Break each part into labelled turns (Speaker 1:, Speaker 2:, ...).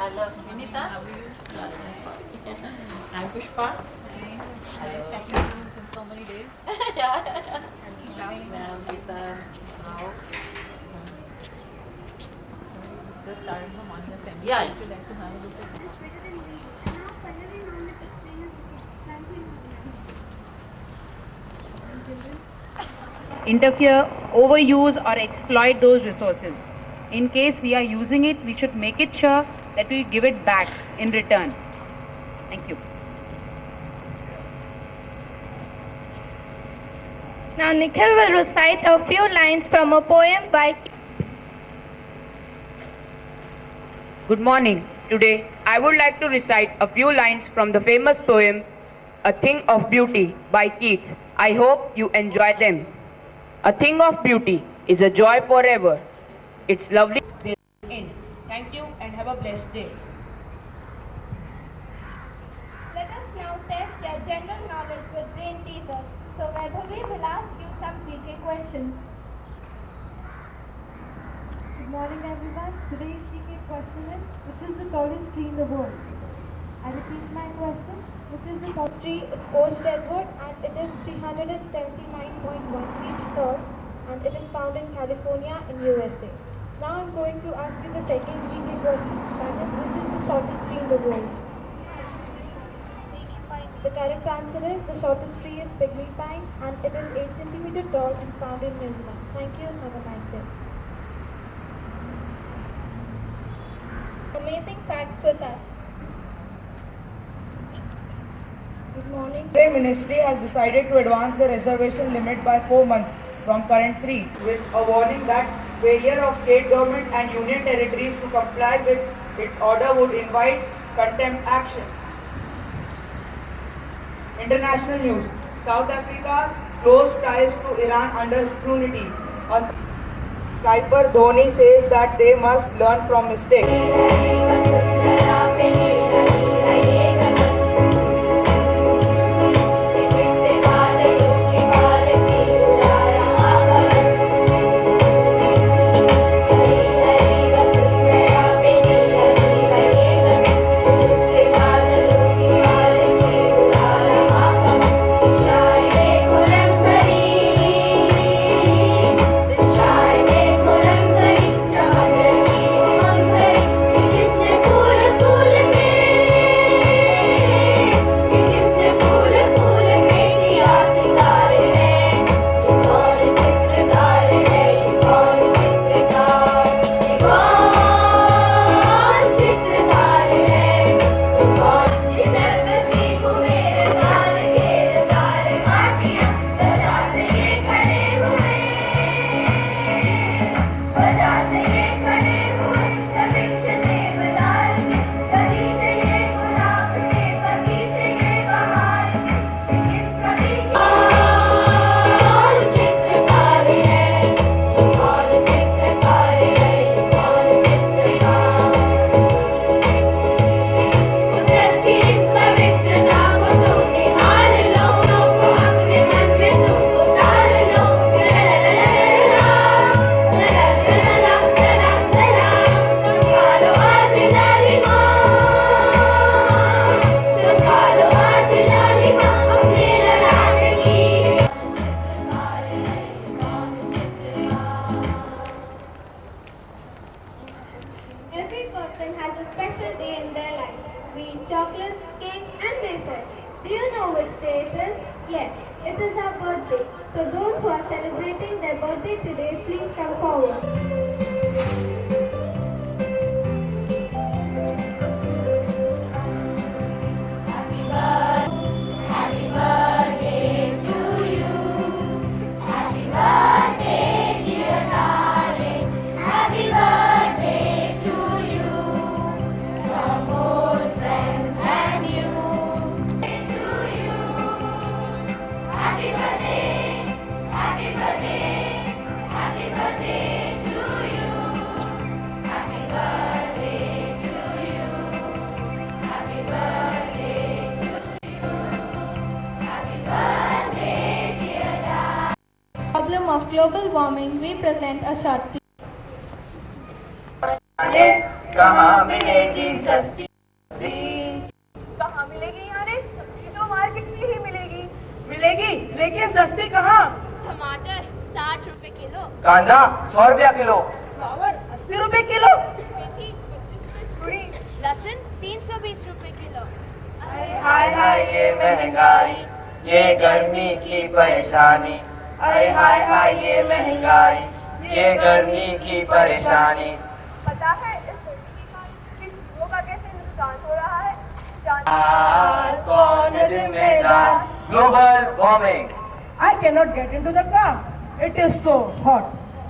Speaker 1: Hello, Vinita. I'm Pushpa.
Speaker 2: Hello. Since so many days.
Speaker 1: Yeah.
Speaker 2: Ma'am,
Speaker 1: Gita. How?
Speaker 2: Just started the morning assembly.
Speaker 1: Yeah.
Speaker 2: If you'd like to have a look at it.
Speaker 3: Interfere, overuse or exploit those resources. In case we are using it, we should make it sure that we give it back in return. Thank you.
Speaker 4: Now Nikhil will recite a few lines from a poem by...
Speaker 5: Good morning. Today, I would like to recite a few lines from the famous poem, A Thing of Beauty by Keats. I hope you enjoy them. A thing of beauty is a joy forever. It's lovely till the end. Thank you and have a blessed day.
Speaker 4: Let us now test your general knowledge with brain teasers. So Vaibhavi will ask you some GK questions.
Speaker 6: Good morning everyone. Today's GK question is, which is the tallest tree in the world? I repeat my question. Which is the tallest tree? Is Coast Redwood and it is 379.1 feet tall and it is found in California in USA. Now I'm going to ask you the second GK question. That is, which is the shortest tree in the world? The correct answer is the shortest tree is pygmy pine and it is 8 centimeters tall and found in New Zealand. Thank you and have a nice day.
Speaker 4: Amazing facts with us.
Speaker 6: Good morning.
Speaker 5: The Ministry has decided to advance the reservation limit by 4 months from current 3, with a warning that failure of state government and union territories to comply with its order would invite contempt action. International news. South Africa closed ties to Iran under scrutiny. A skipper Dhoni says that they must learn from mistakes.
Speaker 4: Every person has a special day in their life. We eat chocolates, cake and wafers. Do you know which day it is? Yes, it is our birthday. So those who are celebrating their birthday today, please come forward. Problem of global warming, we present a short clip.
Speaker 5: कहाँ मिलेगी सस्ती
Speaker 7: कहाँ मिलेगी यारे? सब्जी तो market में ही मिलेगी।
Speaker 8: मिलेगी, लेकिन सस्ती कहाँ?
Speaker 9: टमाटर 60 रुपए किलो,
Speaker 5: कांदा 100 रुपया किलो,
Speaker 8: फ्लावर 80 रुपए किलो।
Speaker 9: मेथी 25 रुपए छुरी, लहसुन 320 रुपए किलो।
Speaker 5: हाय हाय ये महंगाई, ये गर्मी की परेशानी, अरे हाय हाय ये महंगाई, ये गर्मी की परेशानी।
Speaker 7: पता है इस गर्मी के कारण किन जीवों का कैसे नुकसान हो रहा है?
Speaker 5: कौन है जिम्मेदार? Global warming.
Speaker 8: I cannot get into the car. It is so hot.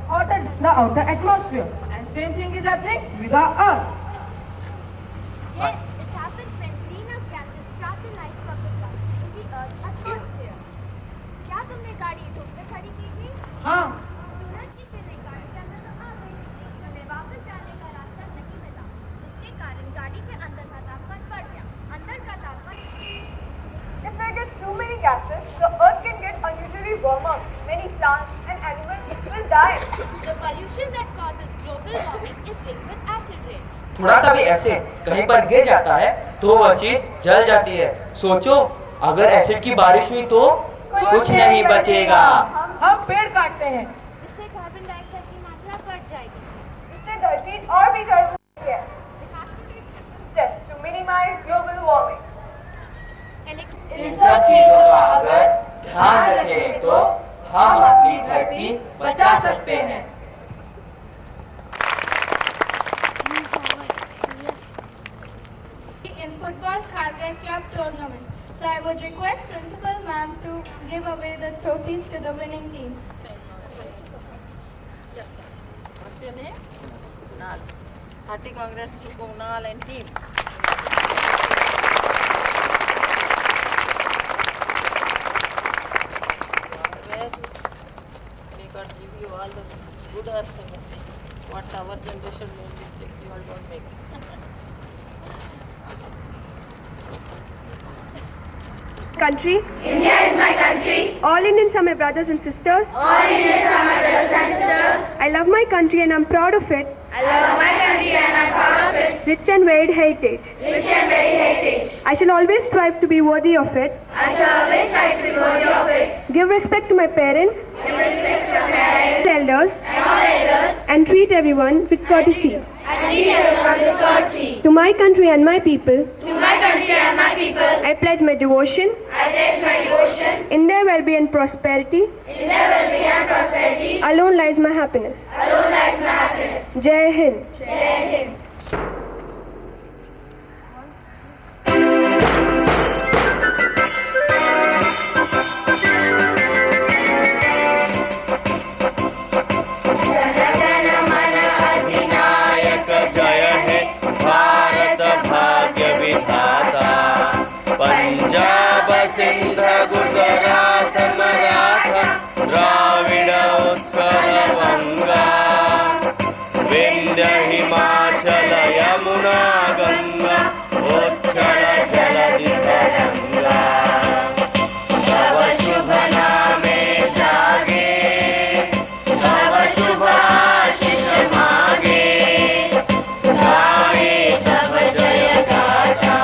Speaker 8: Hotter than the outer atmosphere. And same thing is happening with the earth.
Speaker 9: Yes, it happens when greenhouse gases trap the light from the sun in the Earth's atmosphere. क्या तुमने गाड़ी धूप में खड़ी की थी?
Speaker 8: हाँ,
Speaker 9: सूरज की किरणें गाड़ी के अंदर तो आ गई, लेकिन हमें वापस जाने का रास्ता नहीं मिला, जिसके कारण गाड़ी के अंदर का तापमान बढ़ गया। अंदर का तापमान
Speaker 7: If there get too many gases, the earth can get unusually warmer. Many plants and animals will die.
Speaker 9: The pollution that causes global warming is liquid acid rain.
Speaker 10: थोड़ा सा भी एसिड कहीं पर गिर जाता है तो वह चीज जल जाती है। सोचो अगर एसिड की बारिश हुई तो कुछ नहीं बचेगा।
Speaker 8: हम पेड़ काटते हैं।
Speaker 9: इससे कार्बन डाइऑक्साइड की मात्रा बढ़ जाएगी।
Speaker 7: जिससे धरती और भी गर्म होती है। We have to take certain steps to minimize global warming.
Speaker 5: इन सब चीजों का अगर ध्यान रखें तो हम अपनी धरती बचा सकते हैं।
Speaker 4: In football Khargan club tournament. So I would request Principal Ma'am to give away the trophies to the winning team.
Speaker 1: What's your name? Kunal. Hearty congrats to Kunal and team. May God give you all the good earth blessing. What our generation made mistakes, you all don't make.
Speaker 6: Country. India is my country. All Indians are my brothers and sisters. All Indians are my brothers and sisters. I love my country and I'm proud of it. I love my country and I'm proud of its rich and varied heritage. Rich and varied heritage. I shall always strive to be worthy of it. I shall always strive to be worthy of it. Give respect to my parents. Give respect to my parents. Elders. And all elders. And treat everyone with courtesy. And treat everyone with courtesy. To my country and my people. To my country and my people. I pledge my devotion. I pledge my devotion. In their well-being and prosperity. In their well-being and prosperity. Alone lies my happiness. Alone lies my happiness. Jai Hind. Jai Hind.
Speaker 10: Punjab Sindh Gujarat Maratha Dravid Utkal बंगा विंध्य हिमाचल यमुना गंगा उच्छल जलधि तरंगा तव शुभ नामे जागे तव शुभ आशीष मागे गाए तव जय गाथा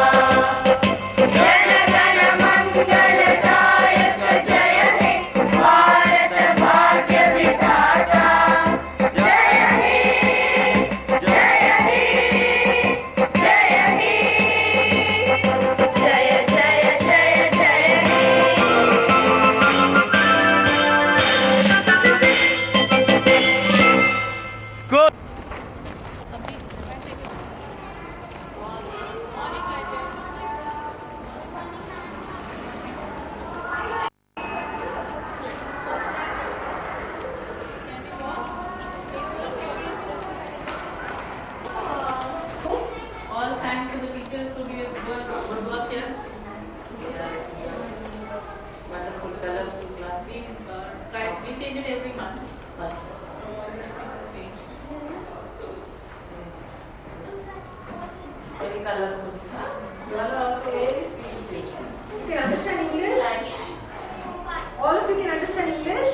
Speaker 2: All thanks to the teachers who gave good work here.
Speaker 1: Wonderful colorful class.
Speaker 2: We change it every month. Change.
Speaker 1: Very colorful. You are also very sweet.
Speaker 8: You can understand English? All of you can understand English?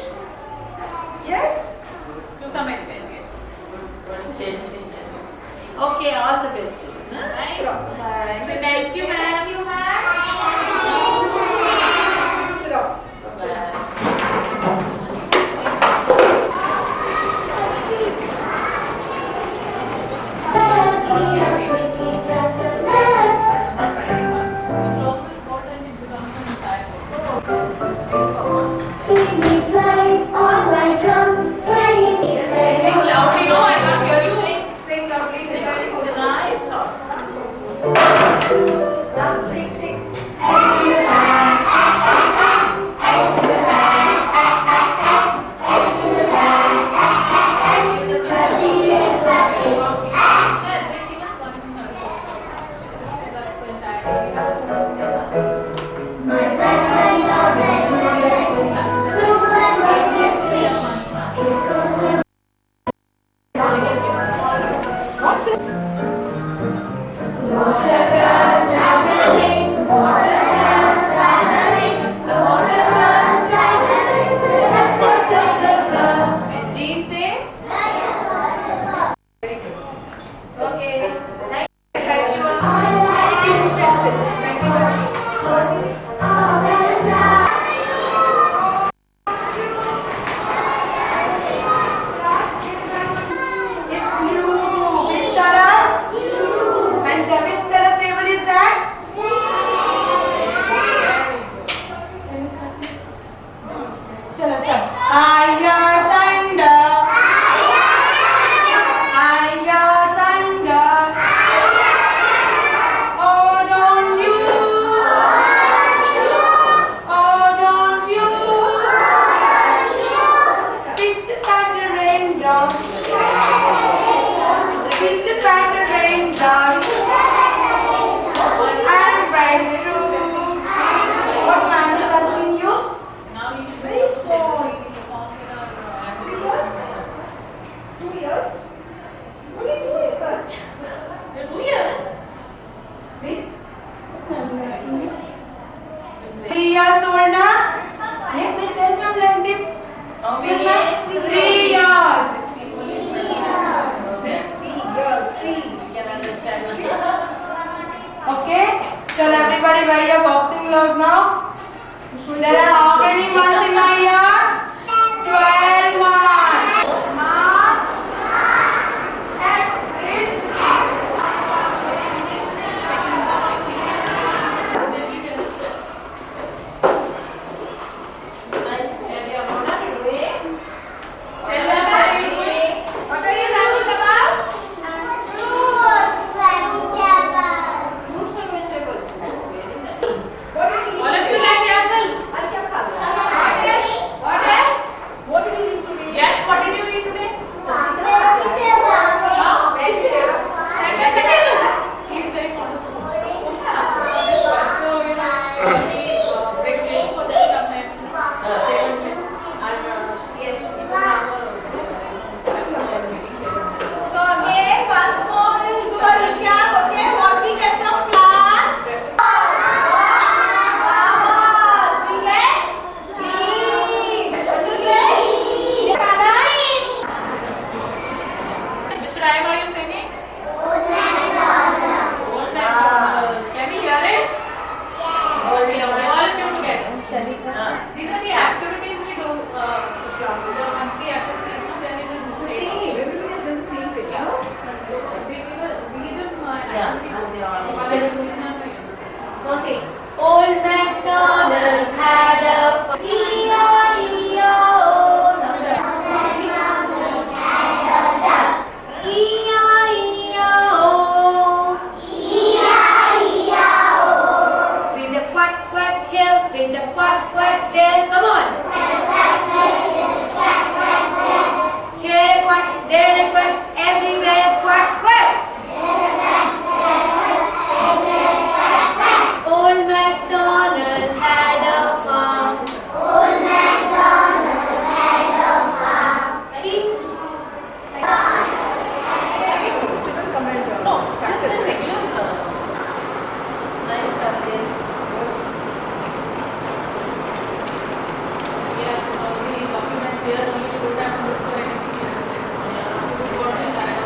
Speaker 8: Yes?
Speaker 2: To some extent, yes.
Speaker 1: Okay, all the best. Huh?
Speaker 2: Thank you.
Speaker 8: everybody wear your boxing gloves now? There are how many months in a year? 12 months. March, April.
Speaker 2: Tell them what are you doing?
Speaker 9: What are you learning about? Fruits, vegetables.
Speaker 2: All of you like apple? What else?
Speaker 8: What did you eat today?
Speaker 2: Yes, what did you eat today?
Speaker 9: Vegetables.
Speaker 2: Vegetables. He is very fond of food. So, you know, he bring milk for them sometimes. They don't milk. And yes, we will have a meeting there.
Speaker 7: So again, once more we will do a recap, okay? What we get from plants? Flowers. We get leaves. What is this?
Speaker 2: Which rhyme are you singing? Old MacDonald's. Can we hear it? Okay, all of you together. These are the activities we do. The monthly activities. Then it is displayed.
Speaker 8: Everybody has done the same thing,
Speaker 2: Yeah. We give them activity.
Speaker 7: Okay. Old MacDonald had a farm. E-I-E-I-O. With the quack quack here, with the quack quack there, come on. Here a quack, there a quack, everywhere quack quack. Old MacDonald had a farm.
Speaker 8: Children come and
Speaker 2: Just a regular.
Speaker 1: Nice studies.
Speaker 2: Yeah, the documents there only you don't have to look for anything else. You got it direct.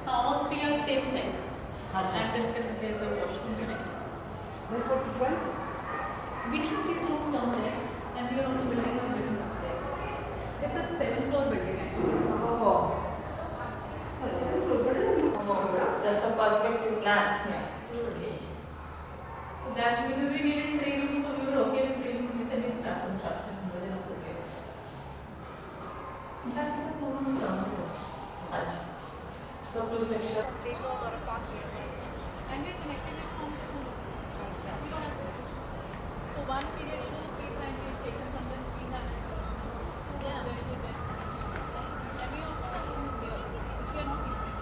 Speaker 2: All three are same size. And then there's a washroom connected. We have these rooms down there, and we are also building a building up there. It's a 7th-floor building actually.
Speaker 1: That's a perspective plan.
Speaker 2: Yeah. So that because we needed 3 rooms, so we were okay with 3 rooms. We said we'll start construction within a few days. In fact, we have 4 rooms down the floor.
Speaker 1: Acha. So 2 sections.
Speaker 2: And we are connected with from school. We don't have to. So one period, you know, 3 primary is taken from them, we have there to there. And we also have rooms here, which we are not using.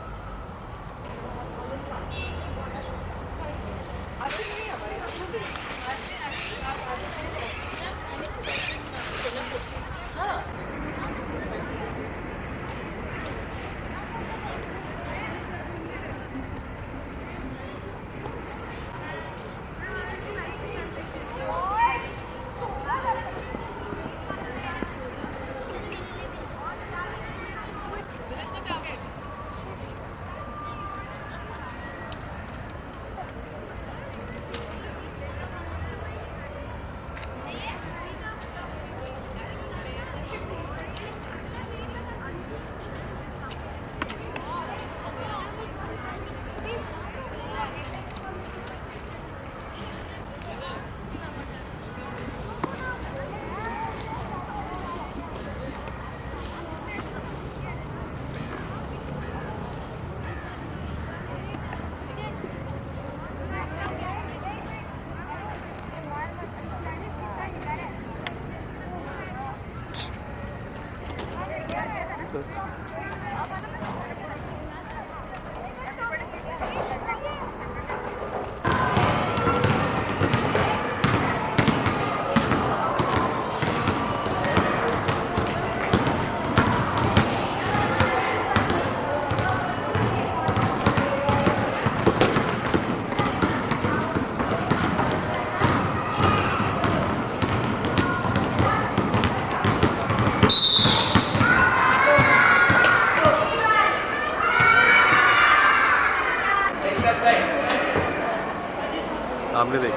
Speaker 11: सामने देख।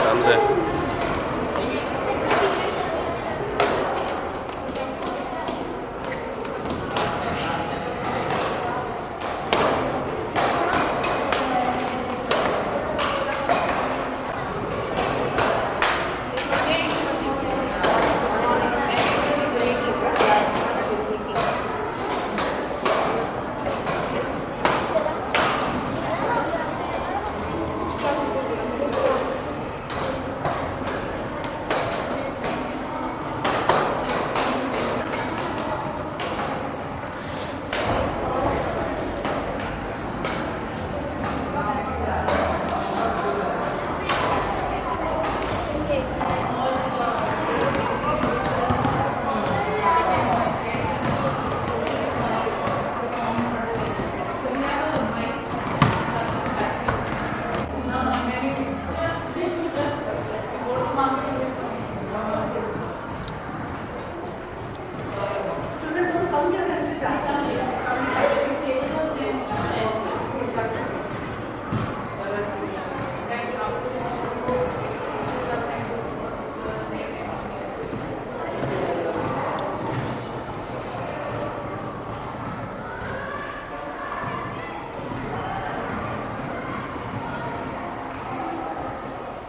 Speaker 11: आराम से।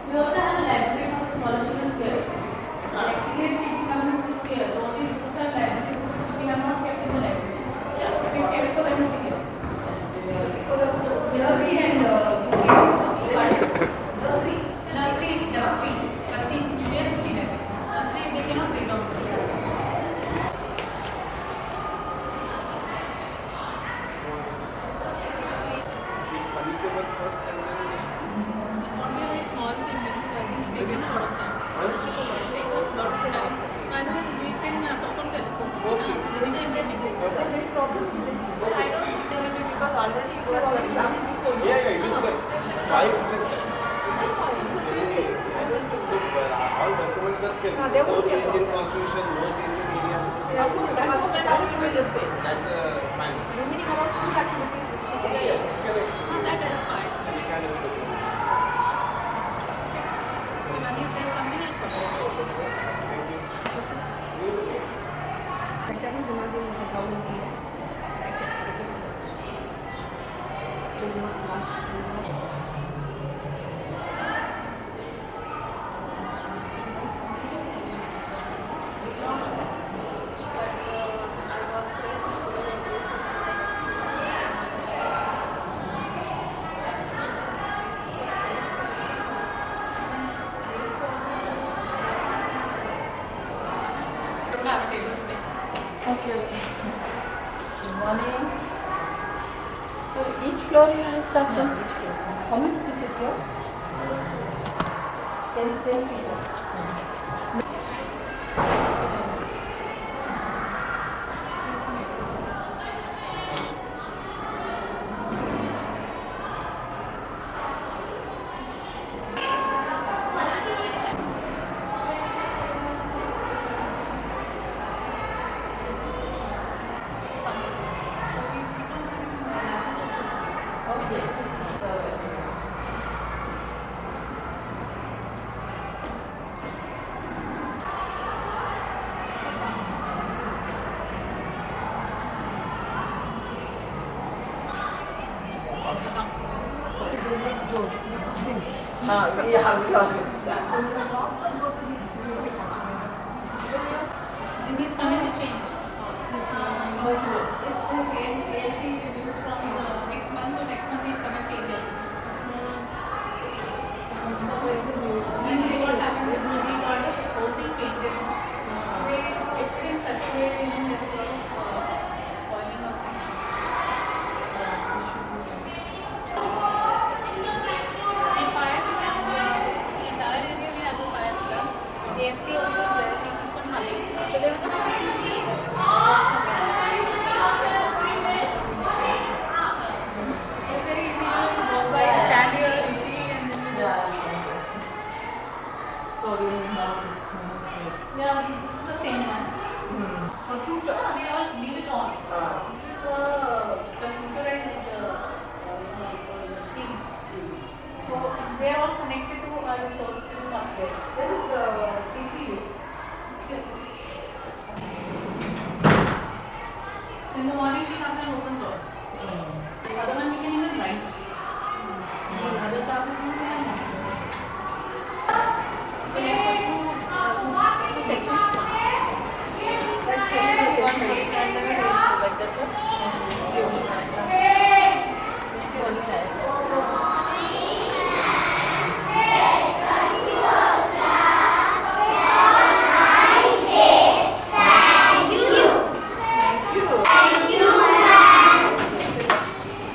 Speaker 2: We also have a library for smaller children here. Like senior teaching comes in 6 years. Only books are library books which we have not kept in the library. We kept for everything here.
Speaker 8: Nursery and
Speaker 2: Nursery is free. But see, junior and senior. Nursery they cannot read out. It won't be a very small thing, you know, I think it will take us a lot of time. It will take a lot of time. Otherwise, we can talk on telephone. Then we can get it.
Speaker 1: I don't think there will be because already you are coming before you.
Speaker 11: Yeah, it is that. Twice it is that. All documents are same. No change in constitution, no change in area.
Speaker 1: That is still the same.
Speaker 11: That's fine.
Speaker 1: Remaining about school activities which she can
Speaker 11: Yes, you can explain.
Speaker 2: That is fine.
Speaker 11: And you can explain.
Speaker 2: Even if there's something else for us.
Speaker 11: Thank you.
Speaker 1: Okay. Good morning. So each floor you have start from? How many people sit here? 10 people.
Speaker 2: And he's coming to change. It's his AFC reduced from morning she comes and opens all. The other one we can even write. The other classes we can not. So we have two sections.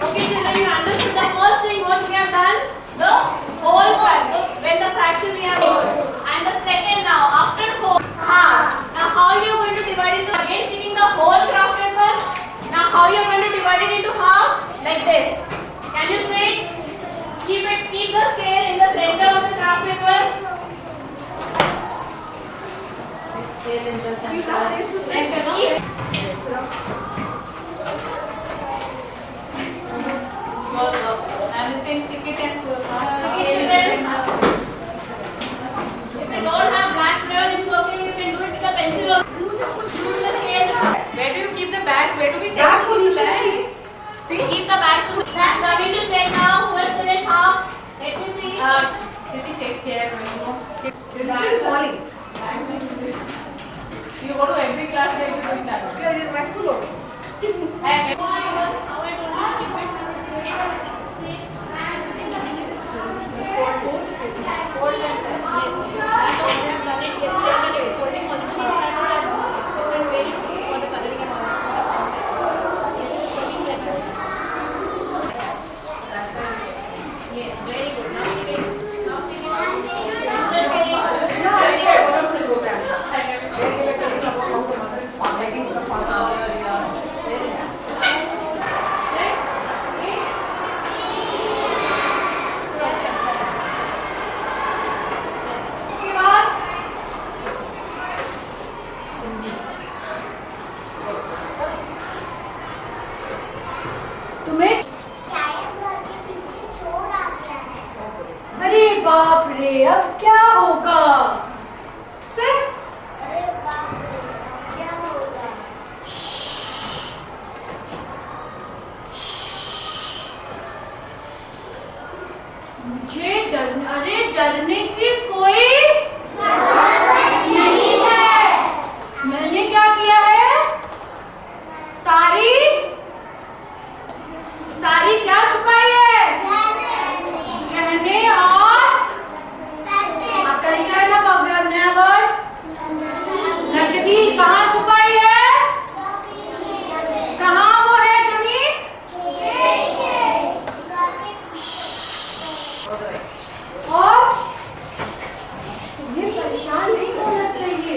Speaker 2: Okay, children, you understood the first thing what we have done? The whole fact. When the fraction we have whole. And the second now, after whole. Now how you are going to divide into again taking the whole craft paper? Now how you are going to divide it into half? Like this. Can you say it? Keep the scale in the center of the craft paper.
Speaker 1: Scale in the center.
Speaker 2: You have this to say.
Speaker 1: I'm saying stick it and
Speaker 2: If you don't have black crayon, it's okay. You can do it with a pencil or use the scale.
Speaker 1: Where do you keep the bags? Where do we take
Speaker 8: Back
Speaker 1: the
Speaker 8: position,
Speaker 1: bags?
Speaker 8: please.
Speaker 2: See? Keep the bags. Coming to check now. Who has finished half? Let me see.
Speaker 1: Did take care when you know skip the
Speaker 8: It
Speaker 1: bags?
Speaker 8: is falling.
Speaker 1: You go to every class, they will be doing that.
Speaker 8: Yeah, in my school also.
Speaker 2: And how I told you, keep it.
Speaker 7: अरे बाप रे, अब क्या होगा? से?
Speaker 4: अरे बाप रे, क्या होगा?
Speaker 7: मुझे डरने की कोई नहीं है। मैंने क्या किया है? सारी क्या छुपाई है? गहने और अकल क्या है ना पगड़ नया वर्ड नकदी कहाँ छुपाई है? कहाँ वो है जमीन? और तुम्हें परेशान नहीं होना चाहिए।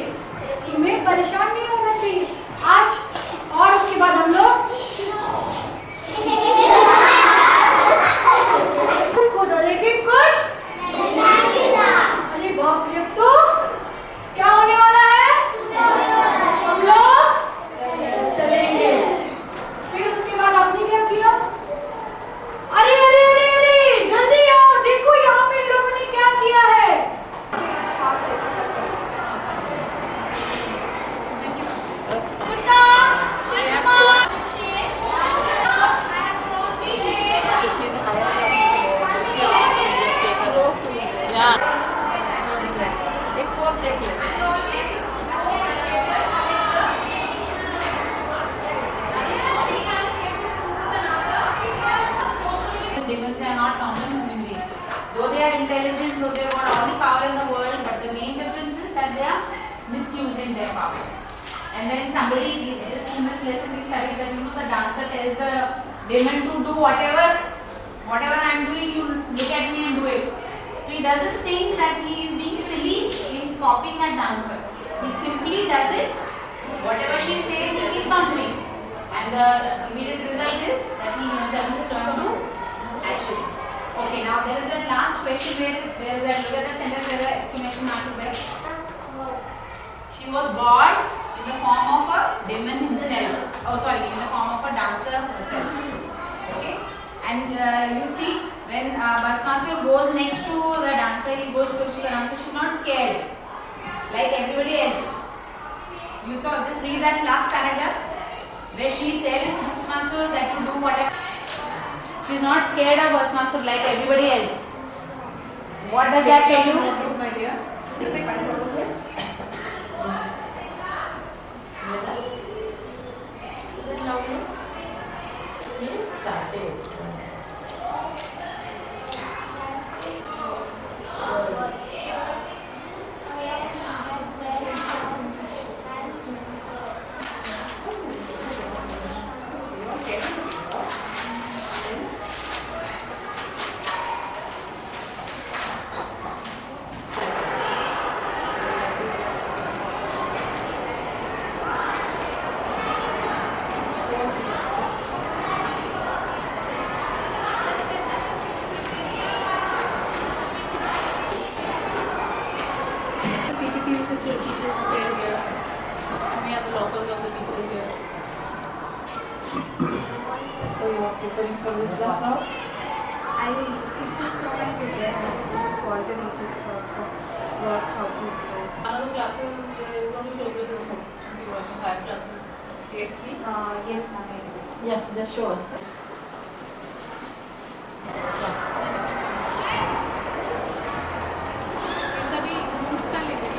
Speaker 7: आज और उसके बाद हम लोग खोदा, लेकिन कुछ अरे बाप रे, अब तो क्या होने वाला है? हम लोग चलेंगे। फिर उसके बाद आपने क्या किया? अरे अरे अरे अरे, जल्दी आओ, देखो यहाँ पे लोगों ने क्या किया है।
Speaker 1: एक फोर्थ देखिए।
Speaker 3: Demons are not found in human beings. Though they are intelligent, though they have got all the power in the world, but the main difference is that they are misusing their power. And when somebody, just in this lesson we studied that the dancer tells the demon to do whatever I am doing, you look at me and do it. So he doesn't think that he is being silly in copying that dancer. He simply does it. Whatever she says, he keeps on doing. And the immediate result is that he himself is turned to ashes. Okay, now there is that last question where there is that, look at the sentence where the exclamation mark is there. She was born in the form of a demon himself. Oh sorry, in the form of a dancer herself. Okay, and you see when Bhasmasura goes next to the dancer, he goes close to the dancer, she's not scared like everybody else. You saw, just read that last paragraph. where she tells Bushmaster that to do whatever. She is not scared of Bushmaster like everybody else. What does that tell you?
Speaker 2: My dear. PPTs that your teachers prepare here. And we have the locals of the teachers here. So you are preparing for this class now?
Speaker 6: I teachers come and prepare for the teachers work how to work.
Speaker 2: One of the classes is going to show the report system. We are working 5 classes. 8 3?
Speaker 6: Yes, ma'am.
Speaker 2: Yeah, just show us. ये सभी institutes का लेके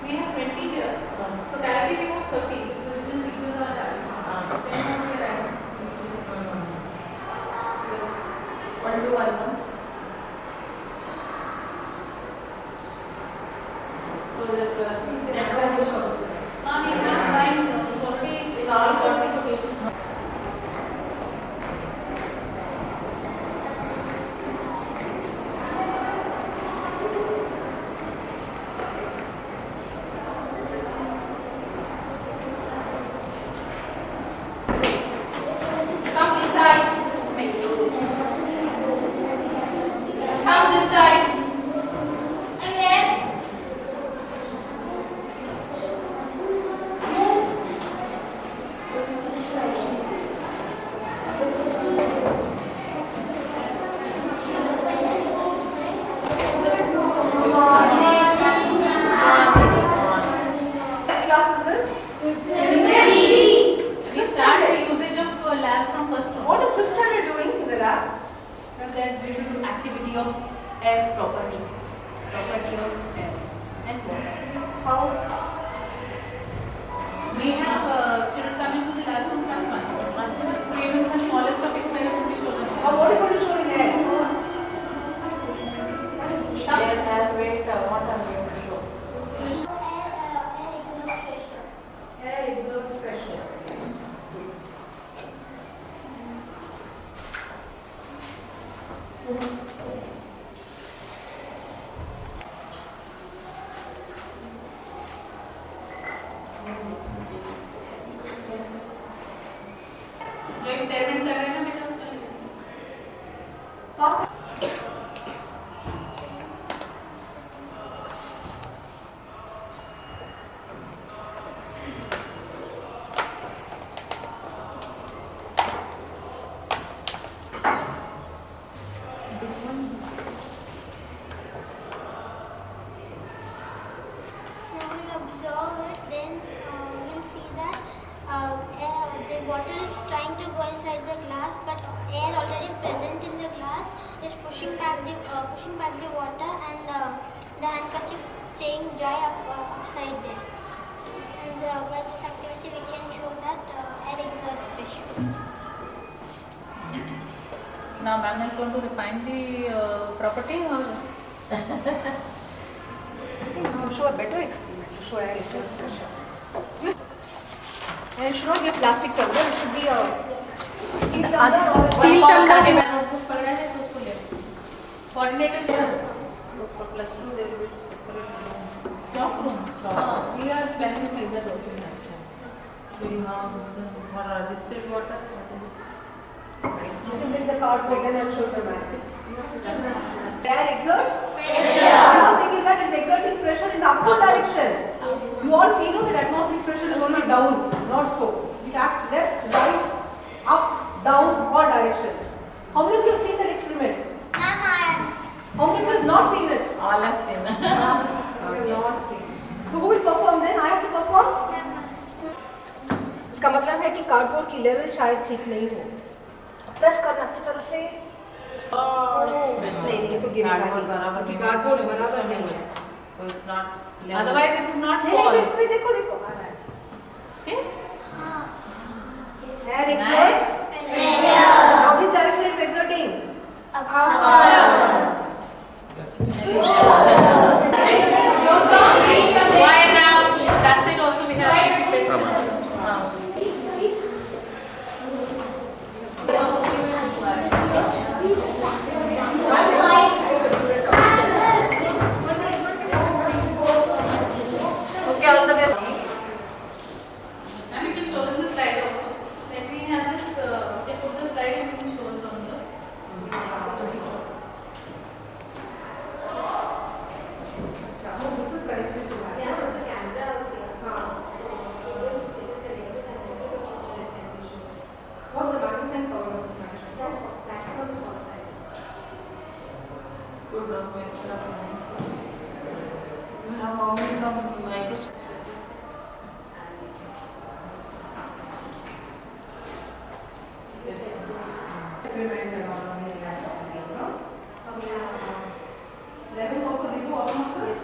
Speaker 2: We have 20 here. Totality we have 30. So even teachers are adding. Then we are adding. What do I know? So that's Ma'am, you can find already in all qualifications. Come this side. Come this side. Which class is this? We start the usage of lab from first one.
Speaker 8: What is fifth standard doing in the lab?
Speaker 2: That we will do activity of air's property of air and water.
Speaker 8: How?
Speaker 2: We have children coming to the lab from class 1. So even the smallest of experiment we show them.
Speaker 8: What are you going to show in air?
Speaker 1: As weight, what are we going to show?
Speaker 8: Air exerts pressure.
Speaker 2: जो experiment कर रहे हैं ना बेटा उसका लेते हैं।
Speaker 4: When we observe it, then we'll see that the water is trying to go inside the glass, but air already present in the glass is pushing back the water, and the handkerchief staying dry upside there. And by this activity, we can show that air exerts pressure.
Speaker 2: Now ma'am is going to refine the property or
Speaker 8: I think I'll show a better experiment to show air exerts pressure. And it should not be a plastic tumbler, it should be a steel tumbler or
Speaker 2: steel
Speaker 8: or-
Speaker 2: tumbler में notebook पढ़ रहे हैं तो उसको ले coordinators for plus 2 there will be separate stock room we are planning to make that also in action so you have for distilled water
Speaker 8: You can bring the cardboard, then I'll show the magic. Air exerts
Speaker 4: Pressure.
Speaker 8: One thing is that it's exerting pressure in the upward direction. You all feel that atmospheric pressure is only down, not so. It acts left, right, up, down, all directions. How many of you have seen that experiment?
Speaker 4: Ma'am,
Speaker 8: How many of you have not seen it?
Speaker 2: all have seen
Speaker 8: कि cardboard की level शायद ठीक नहीं हो. Press करना अच्छी तरह से. नहीं ये तो गिरेगा नहीं. क्योंकि कार्डबोर्ड बराबर नहीं है.
Speaker 1: So it's not.
Speaker 3: Otherwise it would not
Speaker 8: नहीं
Speaker 3: fall.
Speaker 8: नहीं देखो देखो.
Speaker 3: See?
Speaker 8: Air exerts. Now which direction it's exerting?
Speaker 2: Why now? That side also we have pencil.
Speaker 8: Okay, all the best.
Speaker 2: And you can show them the slide also. Let me have this. They put the slide and you can show it on the.
Speaker 8: This is connected to that. Yeah, there's a camera out here. So it is connected and then we can put it and we show. What's the magnifying power of this machine? That's maximum is 1.5.
Speaker 1: Good work, Mr. You have how many microscope?
Speaker 8: Level also they do osmosis?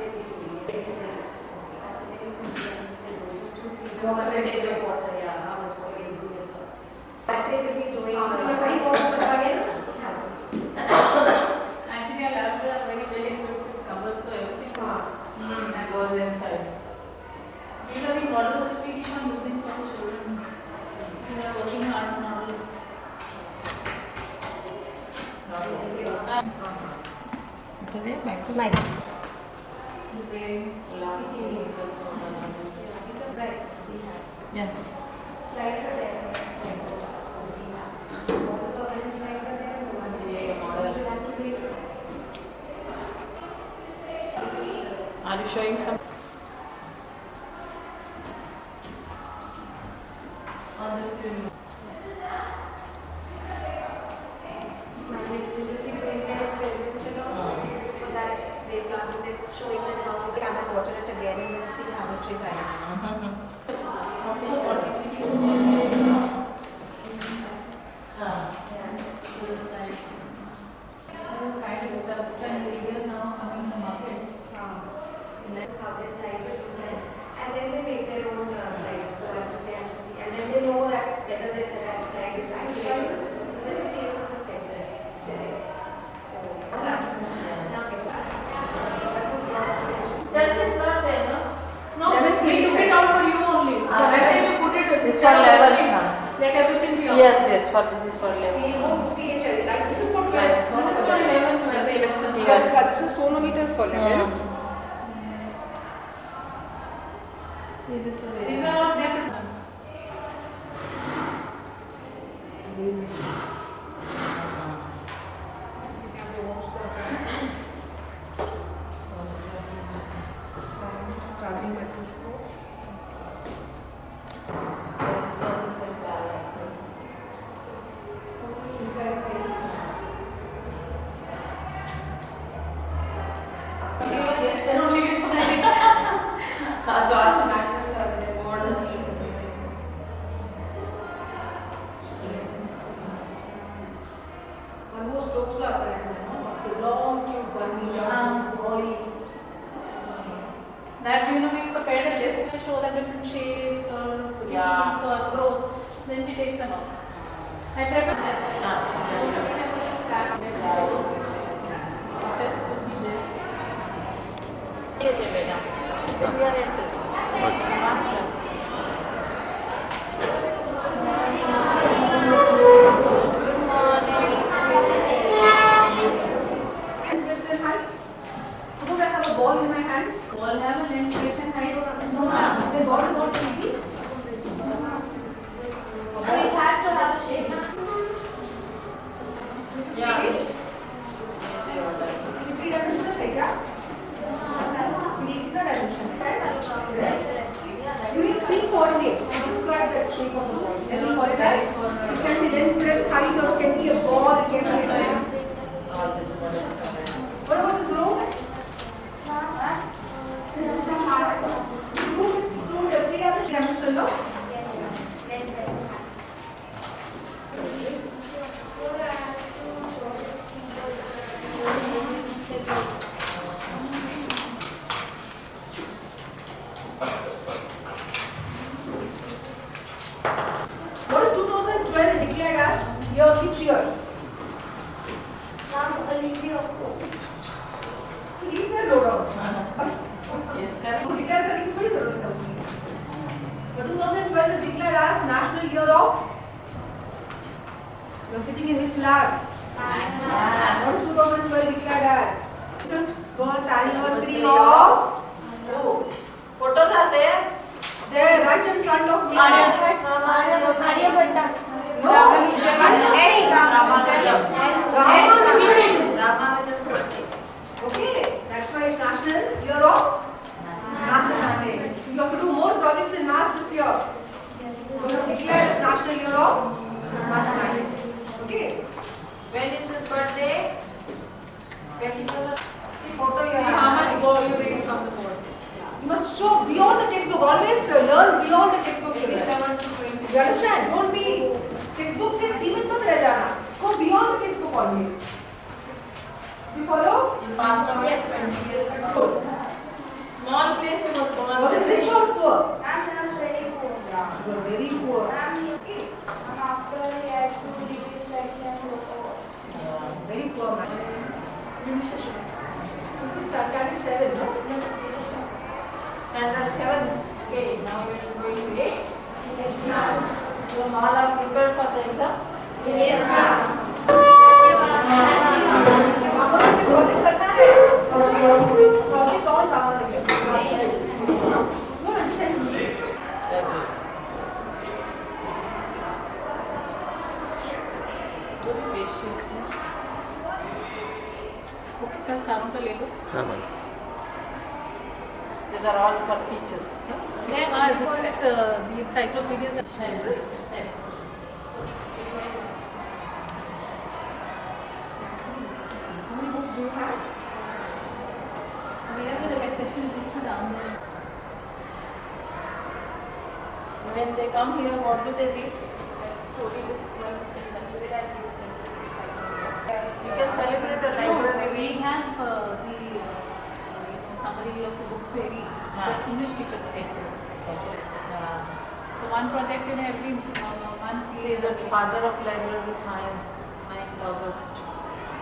Speaker 1: What percentage of water? Yeah, how much water is in it?
Speaker 8: They will be doing.
Speaker 2: Actually, our labs are very well equipped with cupboards, so everything
Speaker 1: That goes inside.
Speaker 2: These are the models which we keep on using for the children. So they are working arts model.
Speaker 1: What are they?
Speaker 8: Microscope.
Speaker 2: The brain.
Speaker 1: Yeah.
Speaker 8: Slides are there. All the permanent slides are there and the one which will have to be replaced.
Speaker 1: Are you showing some? On this video.
Speaker 8: Showing that how we can water it again and then see how much it That's how they slide it and then they make their own slides. So that's what they have to see. And then they know that whether they slide is actually this is the case of the step.
Speaker 1: That is not there, no?
Speaker 2: No,
Speaker 8: Level
Speaker 2: we took it out for you only.
Speaker 1: Ah,
Speaker 2: I say we put it.
Speaker 1: It's
Speaker 2: instead
Speaker 1: for
Speaker 2: of
Speaker 1: level,
Speaker 2: it,
Speaker 1: huh?
Speaker 2: Let everything be on.
Speaker 1: Yes, for this is for level.
Speaker 8: Like this is for 12.
Speaker 2: This is for 11, 12.
Speaker 1: This is electricity.
Speaker 8: This is sonometers for 11.
Speaker 2: These are all there.
Speaker 8: Charging microscope.
Speaker 2: Yes, then only we put it.
Speaker 1: That's all. Models.
Speaker 8: One more strokes are long tube, 1 meter, body.
Speaker 2: That we prepared a list to show them different shapes or leaves or growth. Then she takes them out. I prefer that. Process will be there.
Speaker 1: We are entering.
Speaker 8: And width and height. Suppose I have a ball in my hand.
Speaker 2: All have a length, width and height.
Speaker 8: The ball is not 3D.
Speaker 2: It has to have a shape.
Speaker 8: This is 3D. 3-dimensional है क्या? You need 3-dimensional, right? You need 3 coordinates to describe that shape of the ball. Can you call it as? It can be length, breadth, height, or it can be a ball. It can be a this. What about this room? This room is 3-dimensional, no? Here, which year? Leave the load out.
Speaker 1: Yes, correct.
Speaker 8: Declare करने की थोड़ी जरूरत है उसमें. But 2012 is declared as National Year of. You are sitting in which lab? What is 2012 declared as? The birth anniversary of. Oh.
Speaker 1: Photos are there.
Speaker 8: There, right in front of me.
Speaker 3: Aryabhatta.
Speaker 8: No. Okay, that's why it's National Year of Mathematics. You have to do more projects in maths this year. You have declared as National Year of Mathematics. Okay.
Speaker 1: When is his birthday? Photo you
Speaker 2: See
Speaker 1: have.
Speaker 2: how much more you read from the boards.
Speaker 8: You must show beyond the textbook. Always learn beyond the textbook. You understand? Don't be textbook से सीमित मत रह जाना. Go beyond the textbook always. You follow?
Speaker 1: In past of 20 years ago. Small place you were born.
Speaker 8: Was it rich or poor?
Speaker 4: Ma'am, I was very poor.
Speaker 8: Yeah, you were very poor.
Speaker 4: Ma'am, okay. After he had to release like that.
Speaker 8: Very poor man. This is standard 7, no?
Speaker 1: Standard 7. Okay, now we are going to 8. So all are prepared for the exam?
Speaker 4: Yes, ma'am.
Speaker 8: Project करना है. Project और काम लगे. You understand me?
Speaker 1: Good spacious.
Speaker 2: Books का सारों का ले लो.
Speaker 11: हाँ ma'am.
Speaker 1: These are all for teachers.
Speaker 2: This is the encyclopedias.
Speaker 8: How many books do you have?
Speaker 2: We have the section just to download.
Speaker 1: When they come here, what do they read?
Speaker 2: Story books.
Speaker 1: You can celebrate a library
Speaker 2: We
Speaker 1: week.
Speaker 2: have the summary of the books they read. The English teacher takes it. So one project in every month.
Speaker 1: See the father of library science, 9th August.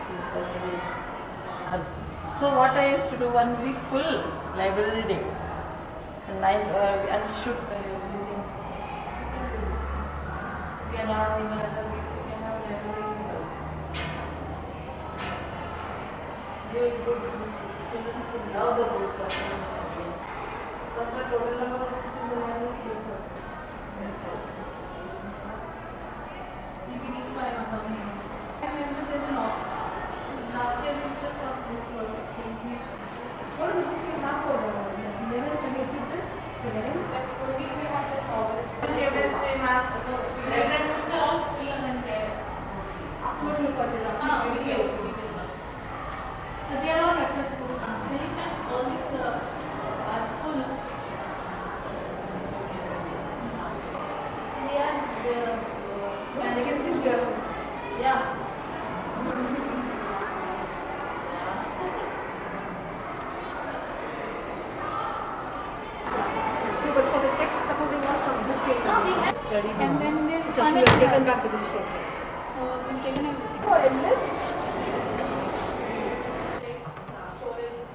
Speaker 1: His birthday. So what I used to do 1 week full library day. And 9th, and should everything. You can have even other weeks. You can have library also. It is good. Children should love the books. Because the total number of books in the library is
Speaker 2: You can eat by how many? I remember there's an offer. Last year we just got book for
Speaker 8: What are the books you have for 11th and 18th?
Speaker 2: that only we have the novels.
Speaker 1: chemistry, maths.
Speaker 2: Reference books are all full and there.
Speaker 8: What you got it up?
Speaker 2: Video. So they are all reference books. Then you can all these are full. They are
Speaker 8: They can sit here.
Speaker 1: Yeah.
Speaker 8: No, but for the text, suppose they want some book in study.
Speaker 2: and then they
Speaker 8: Just we have taken back the books from there.
Speaker 2: So we've taken everything.
Speaker 8: For endless?
Speaker 2: Storage.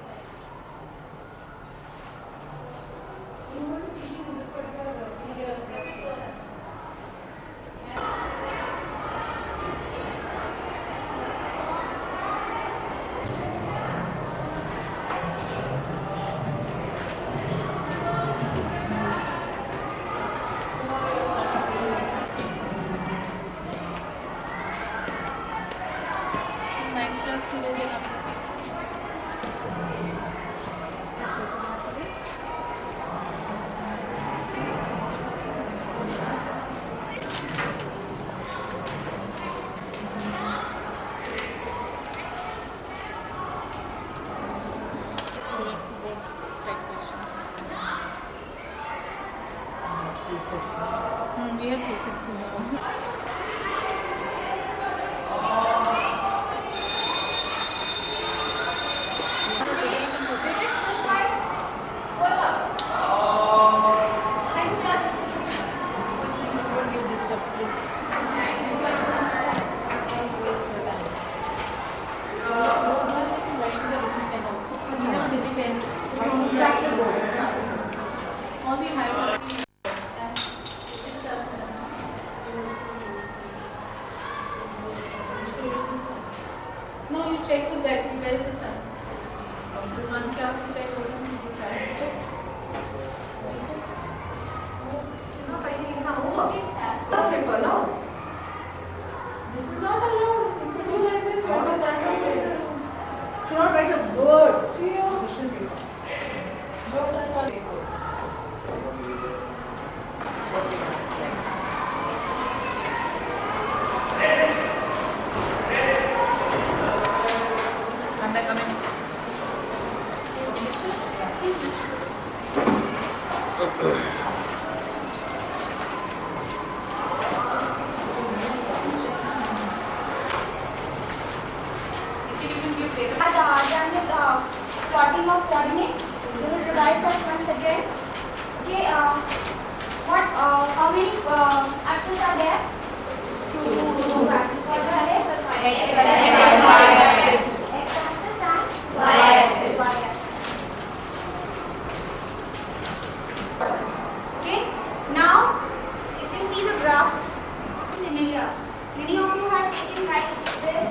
Speaker 2: This is 9th class village and application. We have presets in the
Speaker 8: Thank you, class.
Speaker 1: Don't give this up, please.
Speaker 2: all the high No, you check with that. Where is the SAS? There's one class which I told you to SAS. Check.
Speaker 8: She's not writing exam homework. First paper, no?
Speaker 2: This is not allowed. If you do like this, you have to sacrifice.
Speaker 8: Should not write a word.
Speaker 2: See you.
Speaker 8: Question paper.
Speaker 2: Don't write one paper.
Speaker 9: Plotting of coordinates. We will revise that once again. Okay, how many axes are there? Two axes. What are they? X and Y axis. X axis and Y axis. Okay, now if you see the graph, similar. Many of you have taken like this.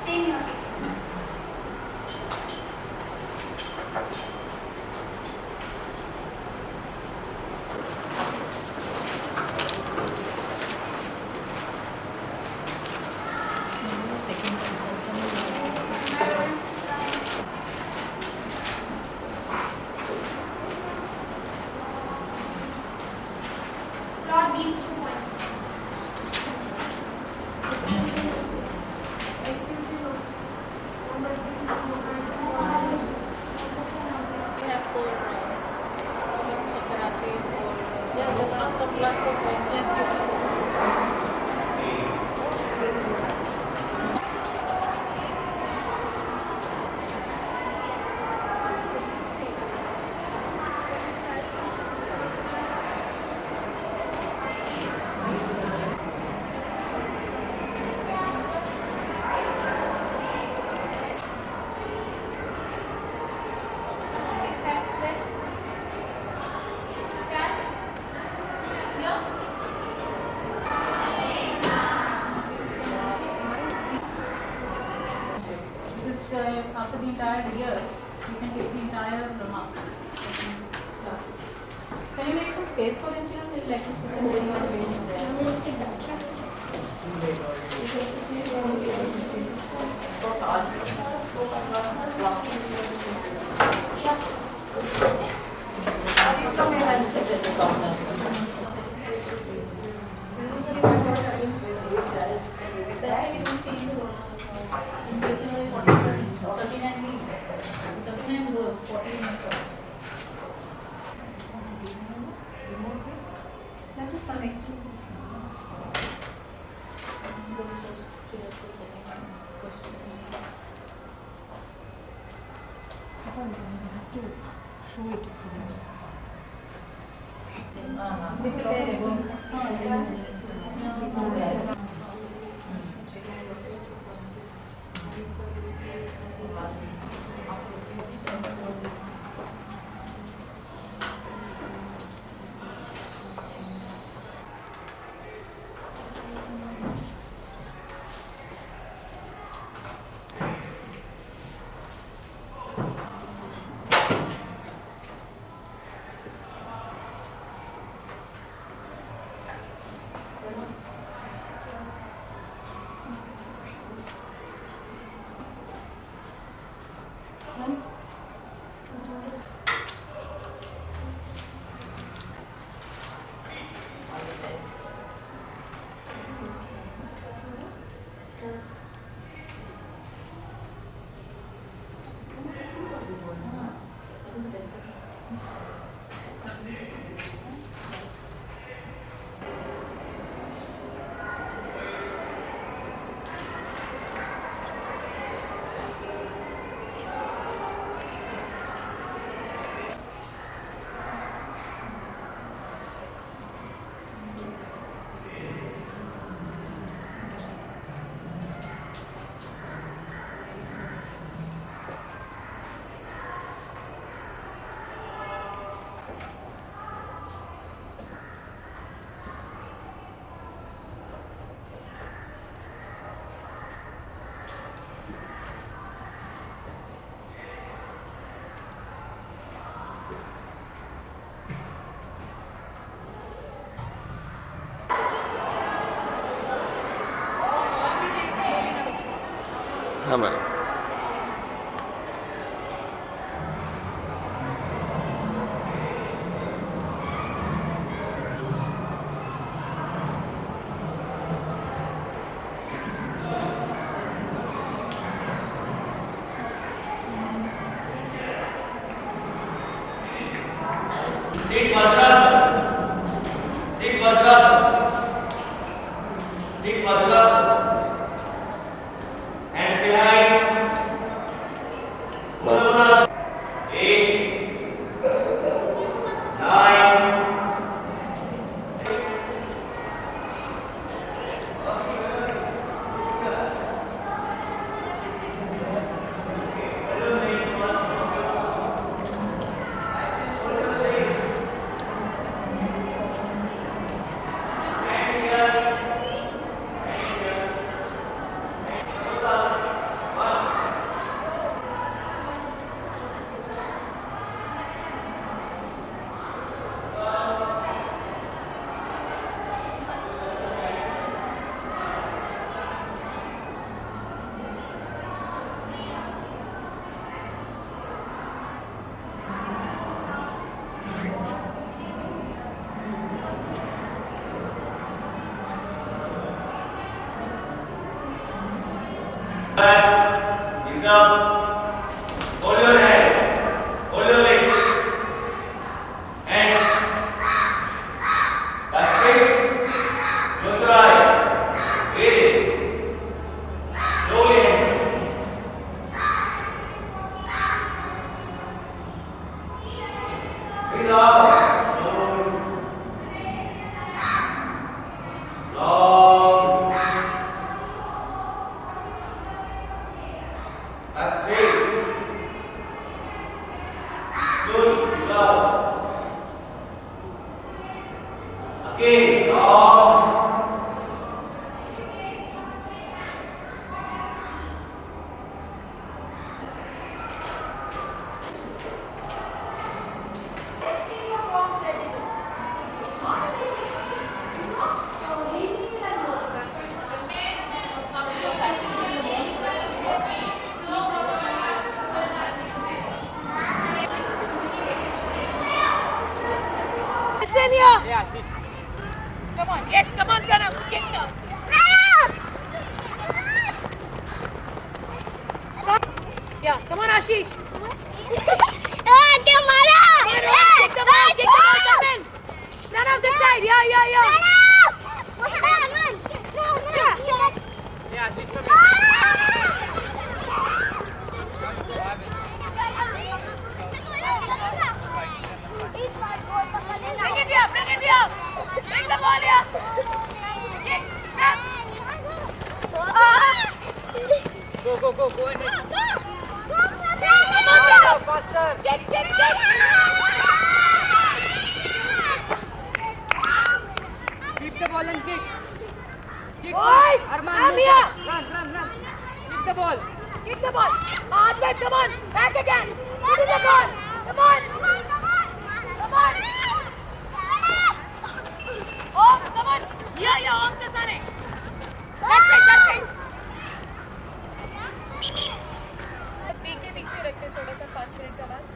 Speaker 9: Same here. Plot these 2 points.
Speaker 2: We have 4 students for karate,
Speaker 1: Yeah, just now some class was going on.
Speaker 2: Yes, you have. Because after the entire year, you can take the entire marks of this class. Can you make some space for them, children? They'd like to sit and see your page there. Let us connect to this one.
Speaker 11: हमारे
Speaker 10: Sit Vajrasana. Sit Vajrasana. Sit Vajrasana. Hands behind. Uddiyana. 8, 9. Hands up. Hold your hand. Hold your legs. Hands. That's it. Close your eyes. Breathe in. Slowly hands. Breathe out. Long. That's straight. Slowly, breathe out. Again, long.
Speaker 7: Listen here. Come on. Yes, come on, Pranav. Get here. Yeah, come on, Ashish. Take the ball, come in. Pranav, this side. Yeah. Bring it here. Bring the ball here. Go ahead. Come on, Pranav. Faster. Get. Keep the ball and kick. Boys, come here. Run. Kick the ball. Ahmed, come on. Back again. Put in the ball. Come on. Oh, come on. Here, arms से सारे. That's it. बीच के बीच में रखते थोड़ा सा 5 minute का match.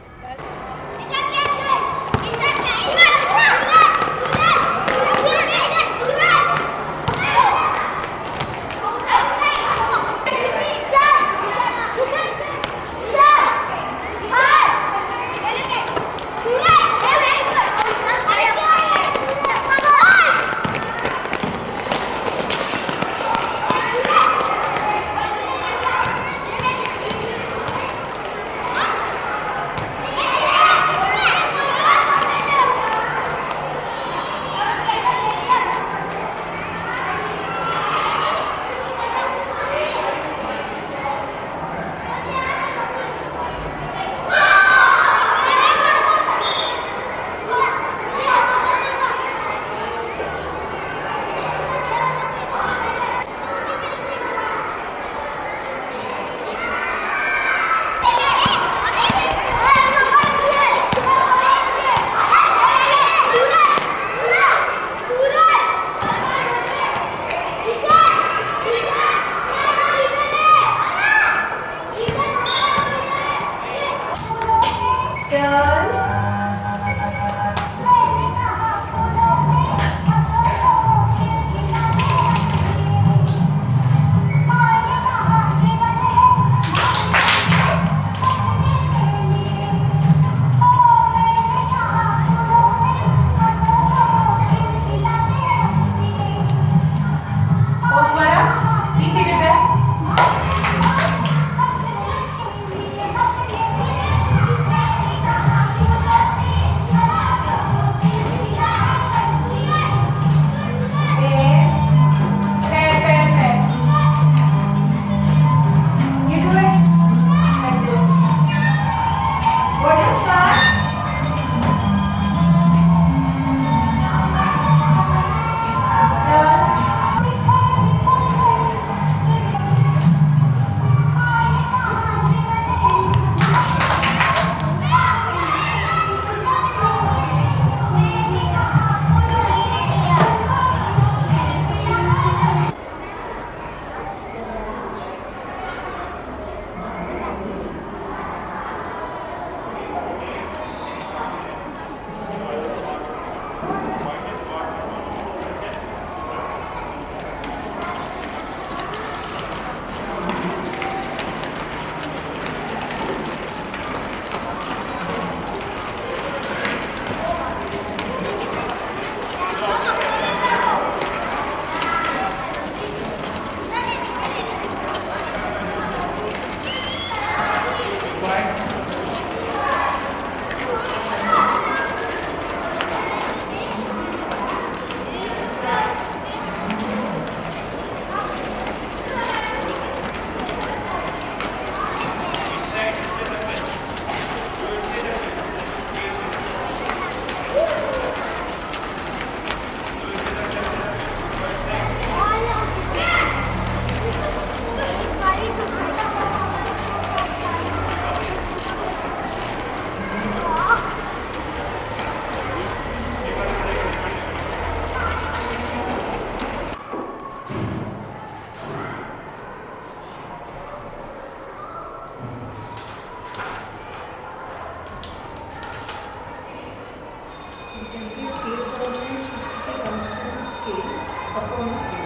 Speaker 8: performance